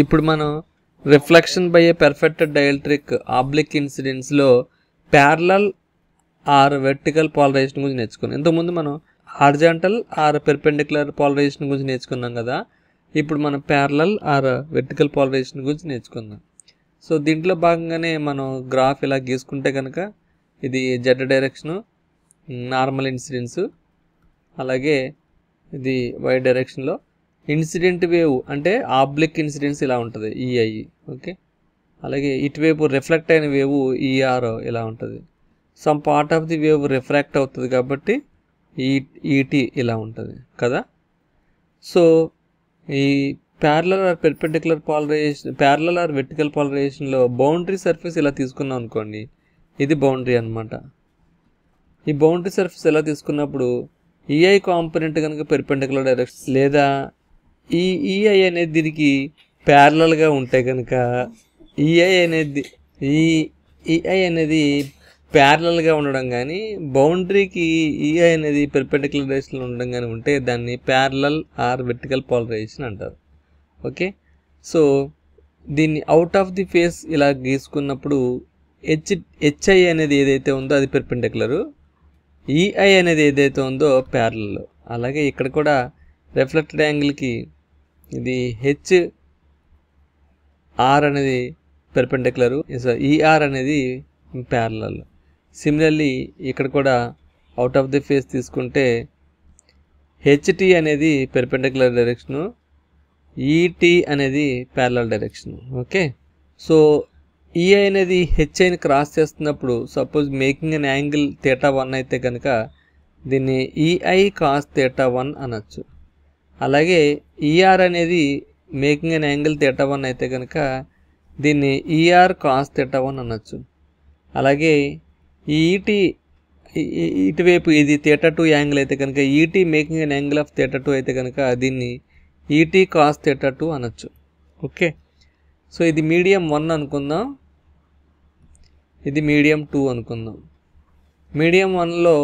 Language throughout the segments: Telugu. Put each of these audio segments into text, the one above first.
ఇప్పుడు మనం reflection by a perfected dielectric oblique ఇన్సిడెన్స్లో ప్యారలల్ ఆర్ వెర్టికల్ పోలరైజేషన్ గురించి నేర్చుకున్నాం. ఇంతకుముందు మనం హారిజాంటల్ ఆర్ పెర్పెండిక్యులర్ పోలరైజేషన్ గురించి నేర్చుకున్నాం కదా. ఇప్పుడు మనం ప్యారలల్ ఆర్ వెర్టికల్ పోలరైజేషన్ గురించి నేర్చుకుందాం. సో దీంట్లో భాగంగానే మనం గ్రాఫ్ ఇలా గీసుకుంటే కనుక ఇది జెడ్ డైరెక్షను, నార్మల్ ఇన్సిడెన్స్, అలాగే ఇది వై డైరెక్షన్లో ఇన్సిడెంట్ వేవ్ అంటే ఆబ్లిక్ ఇన్సిడెన్స్ ఇలా ఉంటుంది ఈఐ. ఓకే, అలాగే ఇటువైపు రిఫ్లెక్ట్ అయిన వేవ్ ఈఆర్ ఇలా ఉంటుంది. Some part of the wave refract అవుతుంది కాబట్టి ఈటీ ఇలా ఉంటుంది కదా. సో ఈ parallel or perpendicular polarization, parallel or vertical పోలరైజేషన్లో బౌండరీ సర్ఫేస్ ఇలా తీసుకున్నాం అనుకోండి, ఇది బౌండరీ అనమాట. ఈ బౌండరీ సర్ఫేస్ ఎలా తీసుకున్నప్పుడు ఈఐ కాంపోనెంట్ కనుక పెర్పెండిక్యులర్ డైరెక్షన్ లేదా ఈ ఈఐ అనేది దీనికి ప్యారలల్గా ఉంటే కనుక ఈఐ అనేది ప్యారలల్గా ఉండడం కానీ బౌండరీకి ఈఐ అనేది పెర్పెండిక్యులర్ డైరెక్షన్లో ఉండడం కానీ ఉంటే దాన్ని ప్యారలల్ ఆర్ వెర్టికల్ పోలరైజేషన్ అంటారు. ఓకే, సో దీన్ని అవుట్ ఆఫ్ ది ఫేస్ ఇలా గీసుకున్నప్పుడు హెచ్ఐ అనేది ఏదైతే ఉందో అది పెర్పెండిక్యులర్, ఈఐ అనేది ఏదైతే ఉందో ప్యారలల్. అలాగే ఇక్కడ కూడా రిఫ్లెక్టెడ్ యాంగిల్కి ఇది హెచ్ఆర్ అనేది పెర్పెండిక్యులర్, ఈఆర్ అనేది ప్యారలల్. సిమిలర్లీ ఇక్కడ కూడా అవుట్ ఆఫ్ ది ఫేస్ తీసుకుంటే హెచ్టి అనేది పెర్పెండిక్యులర్ డైరెక్షను, ఈటీ అనేది parallel direction. Okay, so EI అనేది హెచ్ఐని క్రాస్ చేస్తున్నప్పుడు సపోజ్ మేకింగ్ అన్ యాంగిల్ θ1 అయితే కనుక దీన్ని ఈఐ కాస్ θ1 అనొచ్చు. అలాగే ఈఆర్ అనేది మేకింగ్ అన్ యాంగిల్ θ1 అయితే కనుక దీన్ని ఈఆర్ కాస్ θ1 అనొచ్చు. అలాగే ఈటీ ఇటువైపు ఇది θ2 యాంగిల్ అయితే కనుక ఈటీ మేకింగ్ అన్ యాంగిల్ ఆఫ్ θ2 అయితే కనుక దీన్ని ఈటీ కాస్ θ2 అనొచ్చు. ఓకే, సో ఇది మీడియం 1 అనుకుందాం, ఇది మీడియం 2 అనుకుందాం. మీడియం 1లో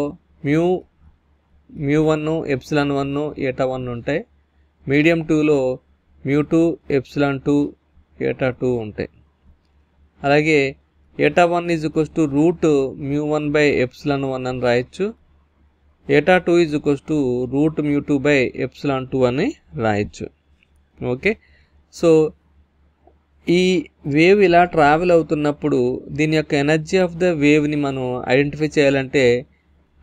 μ1 ε1 η1 ఉంటాయి. మీడియం 2లో μ2 ε2 η2 ఉంటాయి. అలాగే η1 is equals to root μ1 by ε1 అని రాయొచ్చు, η2 is equals to root μ2 by ε2 అని రాయొచ్చు. ఓకే, సో ఈ వేవ్ ఇలా ట్రావెల్ అవుతున్నప్పుడు దీని యొక్క ఎనర్జీ ఆఫ్ ద వేవ్ని మనం ఐడెంటిఫై చేయాలంటే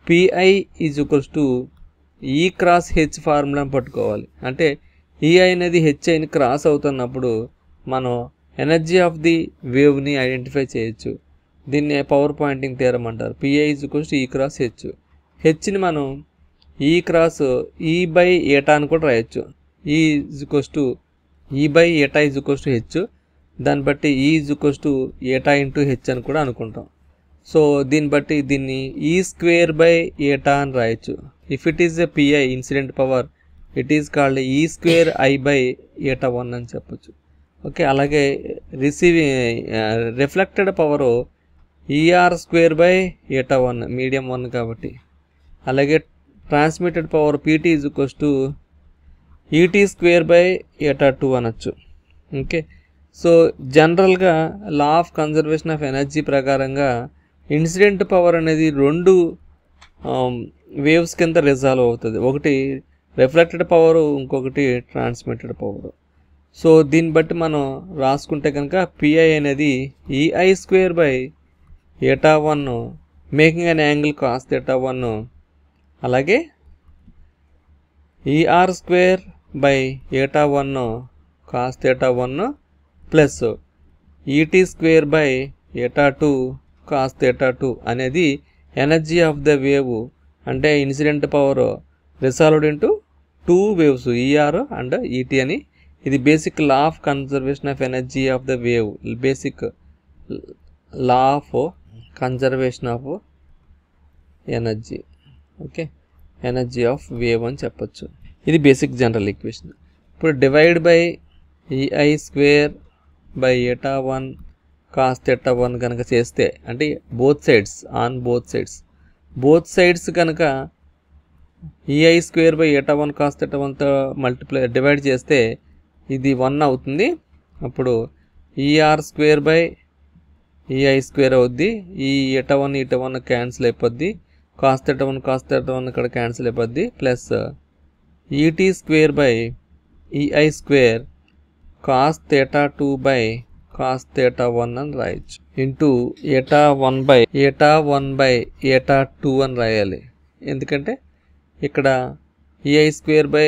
పిఐ ఈజ్ ఈక్వల్స్ టు ఈ క్రాస్ హెచ్ ఫార్ములాని పట్టుకోవాలి. అంటే ఈఐ అనేది హెచ్ఐని క్రాస్ అవుతున్నప్పుడు మనం ఎనర్జీ ఆఫ్ ది వేవ్ని ఐడెంటిఫై చేయొచ్చు. దీన్ని పవర్ పాయింటింగ్ థియరం అంటారు. పిఐ ఈజ్ ఈక్వల్స్ టు ఈ క్రాస్ హెచ్. హెచ్ని మనం ఈ క్రాస్ ఈ బై ఏటా అని కూడా రాయొచ్చు. ఈ ఈజ్ ఈక్వల్స్ టు ఈ బై ఏటా ఈజ్ ఈక్వల్స్ టు హెచ్. దాన్ని బట్టి ఈ ఈజ్ ఈక్వల్స్ టు ఏటా ఇంటూ హెచ్ అని కూడా అనుకుంటాం. సో దీన్ని బట్టి దీన్ని ఈ స్క్వేర్ బై ఏటా అని రాయొచ్చు. If it is a PI incident power it is called E square I by ఏటా1 అని చెప్పొచ్చు. ఓకే, అలాగే reflected power ER square by ఏటా1 మీడియం 1 కాబట్టి. అలాగే transmitted power PT is equals to ET square by ఏటా2 అనొచ్చు. ఓకే, సో జనరల్గా law of conservation of energy ప్రకారంగా ఇన్సిడెంట్ పవర్ అనేది 2 వేవ్స్ కింద రిజాల్వ్ అవుతుంది. ఒకటి రిఫ్లెక్టెడ్ పవరు, ఇంకొకటి ట్రాన్స్మిటెడ్ పవరు. సో దీన్ని బట్టి మనం రాసుకుంటే కనుక పిఐ అనేది ఈఐ స్క్వేర్ బై ఏటా1 మేకింగ్ అన్ యాంగిల్ కాస్ θ1, అలాగే ఈఆర్ స్క్వేర్ బై ఏటా1 cos θ1 plus ET square by ఏటా2 కాస్ θ2 అనేది ఎనర్జీ ఆఫ్ ద వేవ్. అంటే incident power resolved into 2 waves ER and ET అని. ఇది basic law of conservation of energy of the wave, basic law of conservation of energy. Okay, energy of wave అని చెప్పొచ్చు. ఇది బేసిక్ జనరల్ ఈక్వేషన్. ఇప్పుడు divide by EI square by ఏటా1 కాస్ θ1 కనుక చేస్తే అంటే బోత్ సైడ్స్ కనుక ఈఐ స్క్వేర్ బై ఏటా1 కాస్ θ1తో డివైడ్ చేస్తే ఇది 1 అవుతుంది. అప్పుడు ER square by EI square అవుద్ది. ఈ ఎటా వన్ క్యాన్సిల్ అయిపోద్ది. కాస్ థీటా వన్ ఇక్కడ క్యాన్సిల్ అయిపోద్ది. Plus ET square by EI square cos theta 2 by cos theta 1 అని రాయొచ్చు. ఇంటూ ఎటా 1 బై ఎటా 2 అని రాయాలి. ఎందుకంటే ఇక్కడ EI square by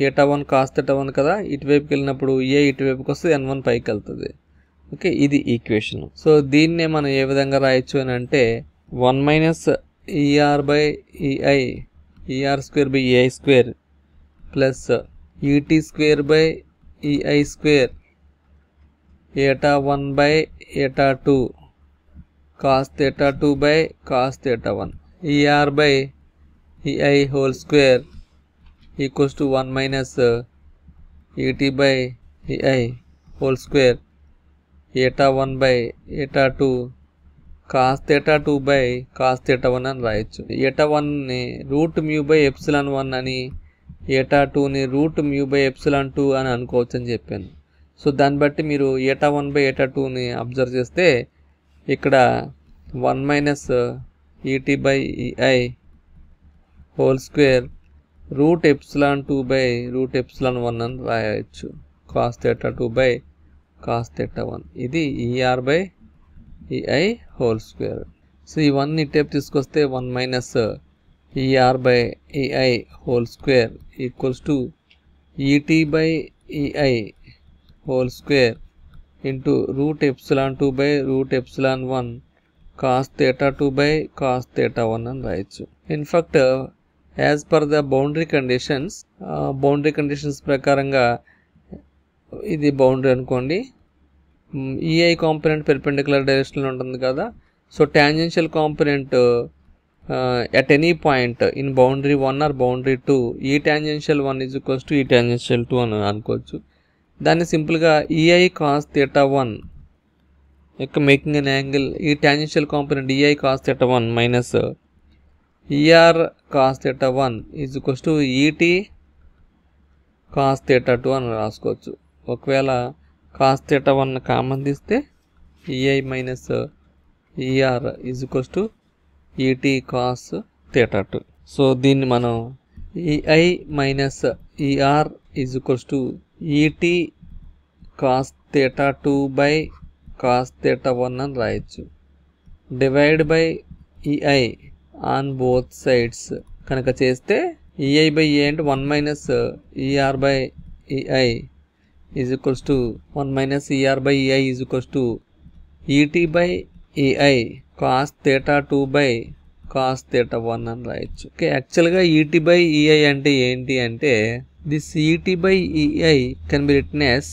eta 1 cos theta 1 కదా, ఇటువైపుకి వెళ్ళినప్పుడు ఈఐ ఇటువైపుకి వస్తే n1 పైకి వెళ్తుంది. ఓకే, ఇది ఈక్వేషన్. సో దీన్నే మనం ఏ విధంగా రాయొచ్చు అని అంటే 1 minus ER by EI ER square by EI square plus ET square by EI square eta 1 by eta 2 cos theta 2 by cos theta 1 ER by EI whole square equals to 1 minus ET by EI whole square eta 1 by eta 2 cos theta 2 by cos theta 1 అని రాయొచ్చు. ఎటా 1ని రూట్ మ్యూ బై ఎప్సిలాన్ 1 అని, ఎటా 2ని రూట్ మ్యూ బై ఎప్సిలాన్ 2 అని అనుకోవచ్చు అని చెప్పాను. సో దాన్ని బట్టి మీరు ఎటా 1 బై ఎటా 2ని అబ్జర్వ్ చేస్తే ఇక్కడ 1 minus ET by EI whole square root epsilon 2 by root epsilon 1 అని రాయవచ్చు. Cos theta 2 by cos theta 1 ఇది ER by EI whole square. So ఇవన్నీ టైప్ తీసుకొస్తే 1 minus ER by EI whole square equals to ET by EI whole square into root epsilon 2 by root epsilon 1 cos theta 2 by cos theta 1 అని రాయొచ్చు. In fact as per the boundary conditions ప్రకారంగా ఇది బౌండరీ అనుకోండి. ఈఐ కాంపోనెంట్ పెర్పెండిక్యులర్ డైరెక్షన్లో ఉంటుంది కదా. So tangential component at any point in boundary 1 or boundary 2 ఈ టాంజెన్షియల్ 1 is equals to ఈ టాంజెన్షియల్ 2 అని అనుకోవచ్చు. దాన్ని సింపుల్గా ఈఐ కాస్ థీటా 1 యొక్క మేకింగ్ అన్ యాంగిల్, ఈ tangential component EI cos theta 1 minus ER cos theta 1 is equals to ET cos theta 2 అని రాసుకోవచ్చు. ఒకవేళ కాస్ థీటా 1 కామన్ తీస్తే EI minus ER is equals to ET cos theta 2. So దీన్ని మనం EI minus ER is equals to ET cos theta 2 by cos theta 1 అని రాయొచ్చు. Divide by EI on both sides కనుక చేస్తే ఈఐ బై ఏ అంటే 1 minus ER by EI is equals to 1 minus ER by EI is equals to ET by EI cos theta 2 by cos theta 1 అని రాయొచ్చు. ఓకే, యాక్చువల్గా ఈటీ బై ఈఐ అంటే ఏంటి అంటే this ET by EI can be written as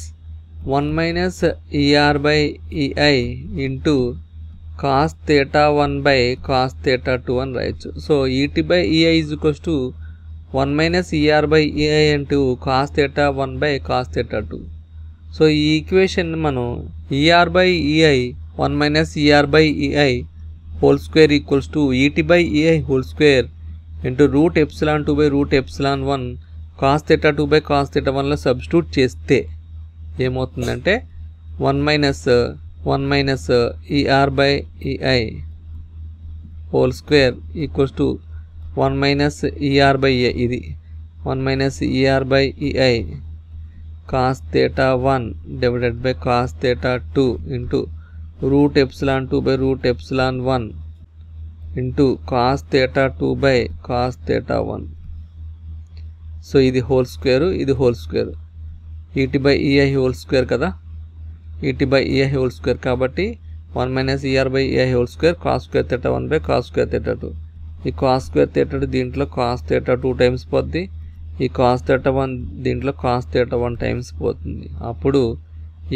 1 minus ER by EI into cos theta 1 by cos theta 2 అని రాయొచ్చు. So ET by EI is equals to 1 minus ER by EI into cos theta 1 by cos theta 2. So ఈ ఈక్వేషన్ మనం ER by EI 1 minus ER by EI whole square equals to ET by EI whole square into root epsilon 2 by root epsilon 1 cos theta 2 by cos theta 1లో సబ్స్టిట్యూట్ చేస్తే ఏమవుతుందంటే 1 minus ER by EI whole square equals to 1 minus ER by EI, ఇది 1 minus ER by EI cos theta 1 divided by cos theta 2 into root epsilon 2 by root epsilon 1 into cos theta 2 by cos theta 1. So ఇది హోల్ స్క్వేర్, ఇది whole square, ET by EI whole square కదా, ET by EI whole square కాబట్టి 1 minus ER by EI whole square cos square theta 1 by cos square theta 2. ఈ కాస్ స్క్వేర్ థీటా 2 దీంట్లో కాస్ థీటా 2 టైమ్స్ పోద్ది, ఈ కాస్ థీటా 1 దీంట్లో కాస్ థీటా 1 టైమ్స్ పోతుంది. అప్పుడు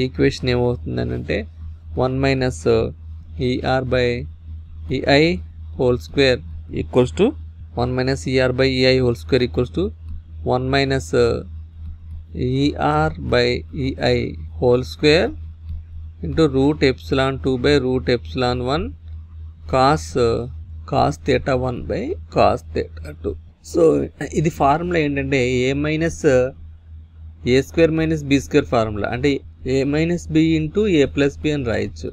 ఈక్వేషన్ ఏమవుతుందని అంటే 1 minus ER by EI whole square equals to 1 minus ER by EI whole square equals to 1 minus ER by EI whole square into root epsilon 2 by root epsilon 1 cos theta 1 by cos theta 2. So ఇది ఫార్ములా ఏంటంటే a minus a square minus b square formula. అంటే a minus b into a plus b అని రాయొచ్చు.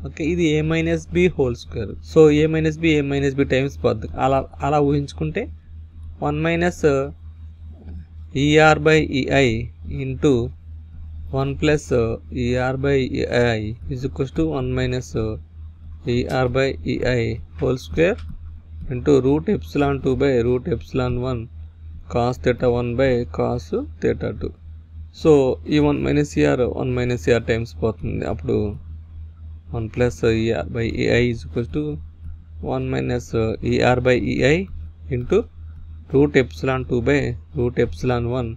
ఓకే, ఇది a minus b whole square. So a minus b times పోద్ది. అలా ఊహించుకుంటే 1 minus er by ei into 1 plus er by ei is equals to 1 minus er by ei whole square into root epsilon 2 by root epsilon 1 cos theta 1 by cos theta 2. So ఈ 1 మైనస్ er టైమ్స్ పోతుంది. అప్పుడు 1 plus er by ei is equals to 1 minus er by ei into root epsilon 2 by root epsilon 1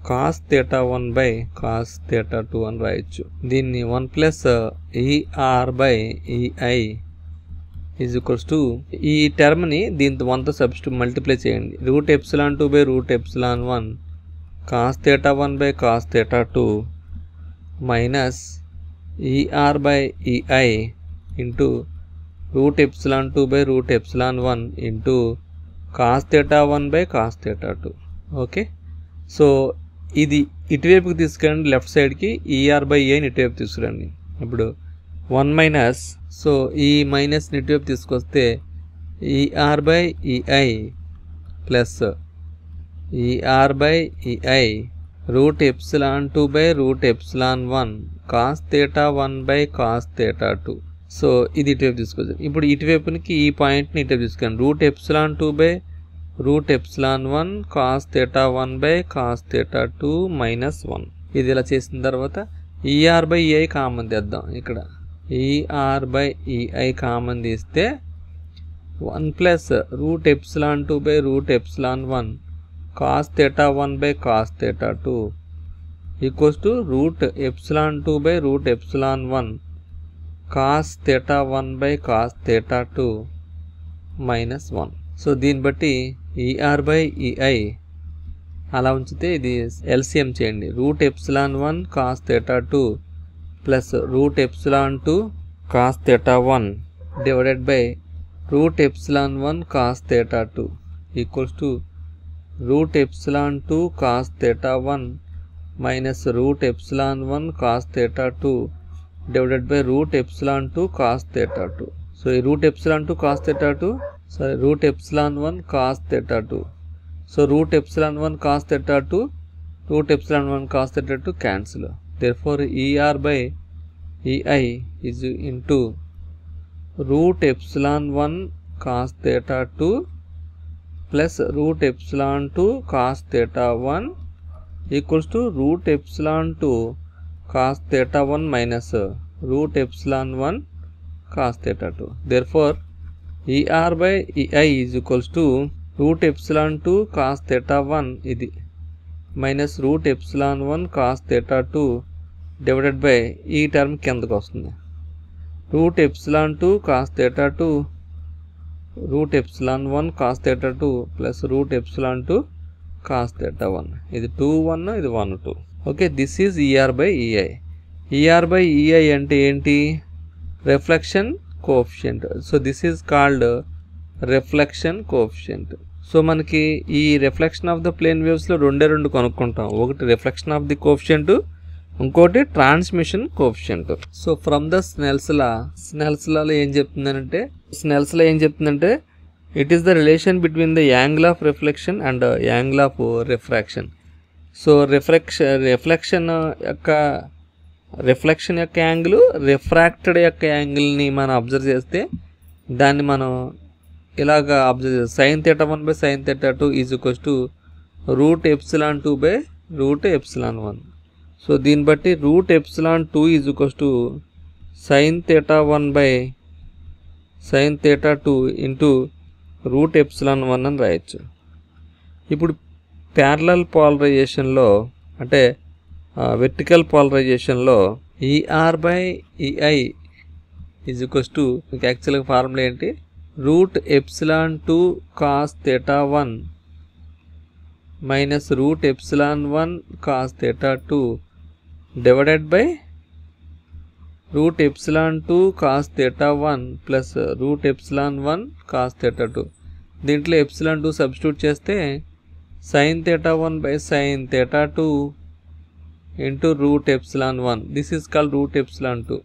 cos theta 1 by cos theta 2 అని రాయొచ్చు. దీన్ని 1 plus er by ei is equals to ఈ టర్మ్ని దీంతో 1తో సబ్స్టిట్యూట్ మల్టిప్లై చేయండి. Root epsilon 2 by root epsilon 1 cos theta 1 by cos theta 2 minus er by ei into root epsilon 2 by root epsilon 1 into cos theta 1 by cos theta 2. Okay, so ఇది ఇటువైపుకి తీసుకురండి, లెఫ్ట్ సైడ్కి er బై eiని ఇటువైపు తీసుకురండి. ఇప్పుడు 1 మైనస్, సో ఈ మైనస్ని ఇటువైపు తీసుకొస్తే er by ei plus er by ei root epsilon 2 by root epsilon 1 cos theta 1 by cos theta 2. So ఇది ఇటువైపు తీసుకొచ్చాను. ఇప్పుడు ఇటువైపునికి ఈ పాయింట్ని ఇటువైపు తీసుకురండి. Root epsilon 2 by root epsilon 1 cos theta 1 by cos theta 2 minus 1. ఇది ఇలా చేసిన తర్వాత er బై ei కామన్ తీద్దాం. ఇక్కడ er బై ei కామన్ తీస్తే 1 plus root epsilon 2 by root epsilon 1 cos theta 1 by cos theta 2 equals to root epsilon 2 by root epsilon 1 cos theta 1 by cos theta 2 minus 1. So దీన్ని బట్టి er బై ei అలా ఉంచితే ఇది ఎల్సిఎం చేయండి. Root epsilon 1 cos theta 2 plus root epsilon 2 cos theta 1 divided by root epsilon 1 cos theta 2 equals to root epsilon 2 cos theta 1 minus root epsilon 1 cos theta 2 divided by root epsilon 2 cos theta 2. So ఈ root epsilon 2 cos theta 2 root epsilon 1 cos theta 2. So root epsilon 1 cos theta 2 root epsilon 1 cos theta 2 cancel. Therefore er by ei is into root epsilon 1 cos theta 2 plus root epsilon 2 cos theta 1 equals to root epsilon 2 cos theta 1 minus root epsilon 1 cos theta 2. Therefore er by ei is equals to root epsilon 2 cos theta 1 ఇది minus root epsilon 1 cos theta 2 divided by ఈ టర్మ్ కిందకు వస్తుంది. Root epsilon 2 cos theta 2 root epsilon 1 cos theta 2 plus root epsilon 2 cos theta 1. ఇది 2 1 ఇది 1 2. Okay, this is er by ei. er by ei అంటే ఏంటి? Reflection coefficient. So this is called reflection coefficient. So మనకి ఈ రిఫ్లెక్షన్ ఆఫ్ ద ప్లేన్ వేవ్స్లో రెండు కనుక్కుంటాం. ఒకటి రిఫ్లెక్షన్ ఆఫ్ ది కోఎఫిషియంట్, ఇంకోటి transmission coefficient. So from the Snell's లాలో ఏం చెప్తుందంటే it is the relation between the angle of reflection and angle of refraction. So reflection యొక్క యాంగిల్ రిఫ్రాక్టెడ్ యొక్క యాంగిల్ని మనం అబ్జర్వ్ చేస్తే దాన్ని మనం ఇలాగా అబ్జర్వ్ చేస్తాం. Sine theta 1 by sine theta 2 is equals to root epsilon 2 by root epsilon 1. So దీన్ని బట్టి root epsilon 2 is equals to sine theta 1 by sine theta 2 into root epsilon 1 అని రాయొచ్చు. ఇప్పుడు ప్యారలల్ పోలరైజేషన్లో అంటే వెర్టికల్ పోలరైజేషన్లో er by ei is equals to మీకు యాక్చువల్గా ఫార్ములా ఏంటి? Root epsilon 2 cos theta 1 minus root epsilon 1 cos theta 2 divided by root epsilon 2 cos theta 1 plus root epsilon 1 cos theta 2. దీంట్లో ఎప్సిలాన్ 2 సబ్స్టిట్యూట్ చేస్తే sign theta 1 by sine theta 2 into root epsilon 1. This is called root epsilon 2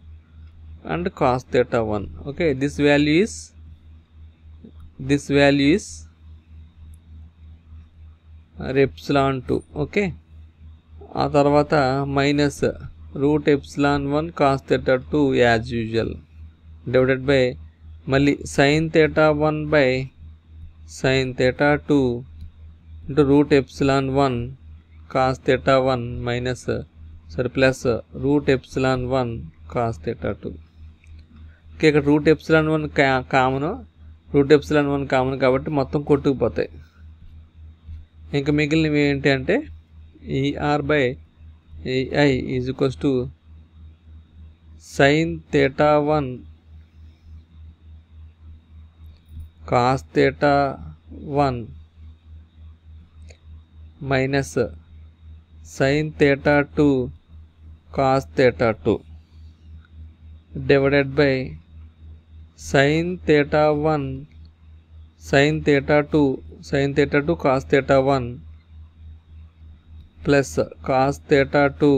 and cos theta 1. Okay, this value is epsilon 2. Okay, ఆ తర్వాత minus root epsilon 1 cos theta 2 as usual divided by మళ్ళీ sine theta 1 by sine theta 2 into root epsilon 1 cos theta 1 minus plus root epsilon 1 cos theta 2. Okay, ఇక్కడ రూట్ ఎప్సిలాన్ 1 కామన్ కాబట్టి మొత్తం కొట్టుకుపోతాయి. ఇంకా మిగిలినవి ఏంటి అంటే ER by EI is equals to sin theta 1 cos theta 1 minus sin theta 2 cos theta 2 divided by sin theta 1 sin theta 2 cos theta 1 plus cos theta 2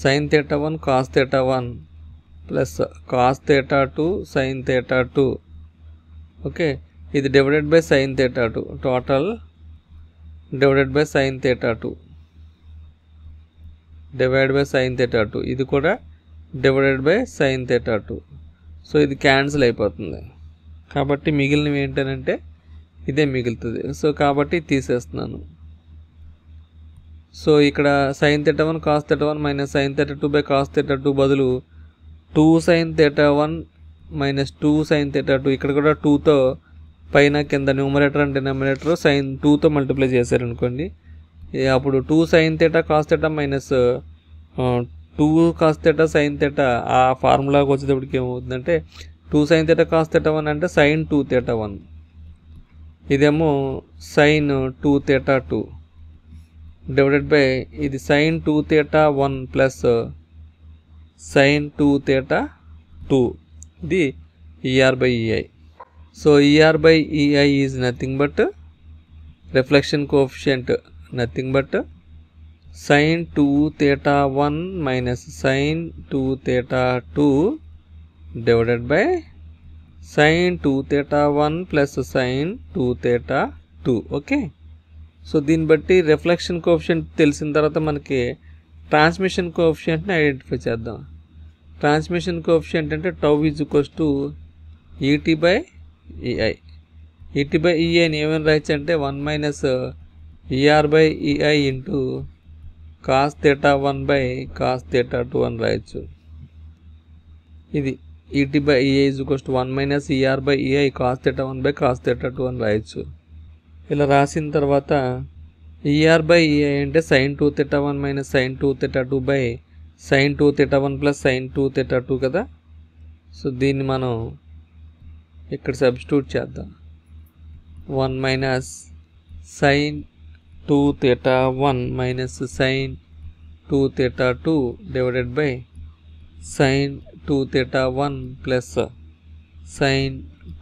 sin theta 1 cos theta 1 plus cos theta 2 sin theta 2. Okay, ఇది divided by sin theta 2 total divided by sin theta 2 divided by sin theta 2 ఇది కూడా divided by sin theta 2. So ఇది క్యాన్సిల్ అయిపోతుంది కాబట్టి మిగిలినవి ఏంటంటే ఇదే మిగులుతుంది. సో కాబట్టి తీసేస్తున్నాను. సో ఇక్కడ sin theta 1 cos theta 1 minus sin theta 2 by cos theta 2 బదులు 2 sin theta 1 minus 2 sin theta 2 ఇక్కడ కూడా 2తో పైన కింద న్యూమరేటర్ అండ్ డినామినేటర్ sin 2తో మల్టిప్లై చేశారనుకోండి, అప్పుడు 2 sin theta cos theta minus 2 cos theta sin theta ఆ ఫార్ములాకి వచ్చేటప్పటికి ఏమవుతుందంటే 2 sin theta cos theta 1 అంటే sin 2 theta 1, ఇదేమో sin 2 theta 2 divided by ఇది sin 2 theta 1 plus sin 2 theta 2, ఇది ER by EI. So ER by EI is nothing but reflection coefficient, nothing but sin 2 theta 1 minus sin 2 theta 2 divided by sin 2 theta 1 plus sin 2 theta 2. Okay, so దీన్ని బట్టి రిఫ్లెక్షన్ కోఎఫిషియంట్ తెలిసిన తర్వాత మనకి ట్రాన్స్మిషన్ కోఎఫిషియంట్ని ఐడెంటిఫై చేద్దాం. ట్రాన్స్మిషన్ కోఎఫిషియంట్ అంటే tau is equals to ET by EI. ET by EIని ఏమైనా రాయొచ్చు అంటే 1 minus ER by EI into cos theta 1 by cos theta 2 అని రాయొచ్చు. ఇది ET by EI is equals to 1 minus ER by EI cos theta 1 by cos theta 2 అని రాయొచ్చు. ఇలా రాసిన తర్వాత ER by EI అంటే sin 2 theta 1 minus sin 2 theta 2 by sin 2 theta 1 plus sin 2 theta 2 కదా. సో దీన్ని మనం ఇక్కడ సబ్స్టిట్యూట్ చేద్దాం. 1 minus sin 2 theta 1 minus sin 2 theta 2 divided by sin 2 theta 1 plus sin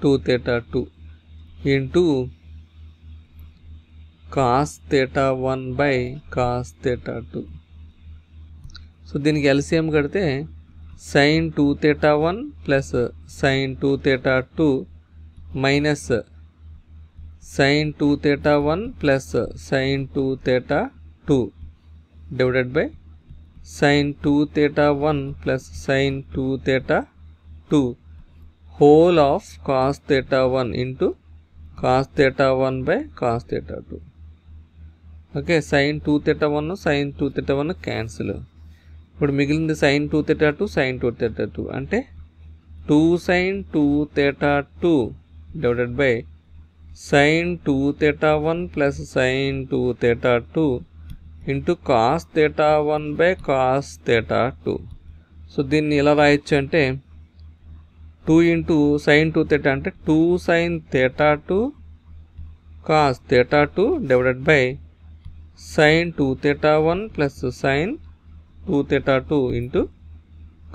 2 theta 2 into cos theta 1 by cos theta 2. So దీనికి LCM కడితే sin 2 theta 1 plus sin 2 theta 2 minus sin 2 theta 1 plus sin 2 theta 2 divided by sin 2 theta 1 plus sin 2 theta 2 whole of cos theta 1 into cos theta 1 by cos theta 2. Okay, sin 2 theta 1 sin 2 theta 1 cancel. ఇప్పుడు మిగిలింది sin 2 theta 2 sin 2 theta 2 అంటే 2 sin 2 theta 2 divided by sin 2 theta 1 plus sin 2 theta 2 into cos theta 1 by cos theta 2. So దీన్ని ఎలా రాయొచ్చు అంటే 2 into sin 2 theta అంటే 2 sin theta 2 cos theta 2 divided by sin 2 theta 1 plus sin 2 theta 2 into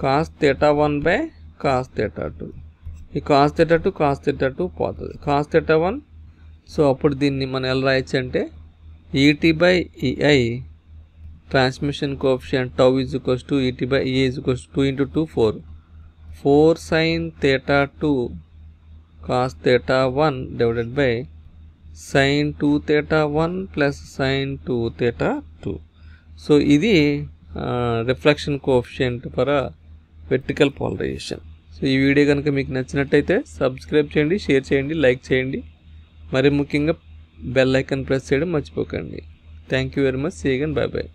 cos theta 1 by cos theta 2. ఈ cos theta 2 పోతుంది, cos theta 1. సో అప్పుడు దీన్ని మనం ఎలా రాయొచ్చు అంటే ET by EI transmission coefficient tau is equals to et by E is equals to 2 into 2 4. 4 sin theta 2 cos theta 1 divided by sin 2 theta 1 plus sin 2 theta 2. So ఇది reflection coefficient for vertical polarization. So ఈ వీడియో కనుక మీకు నచ్చినట్టయితే సబ్స్క్రైబ్ చేయండి, షేర్ చేయండి, లైక్ చేయండి, మరి ముఖ్యంగా బెల్ ఐకాన్ ప్రెస్ చేయడం మర్చిపోకండి. Thank you very much. See you again. Bye by.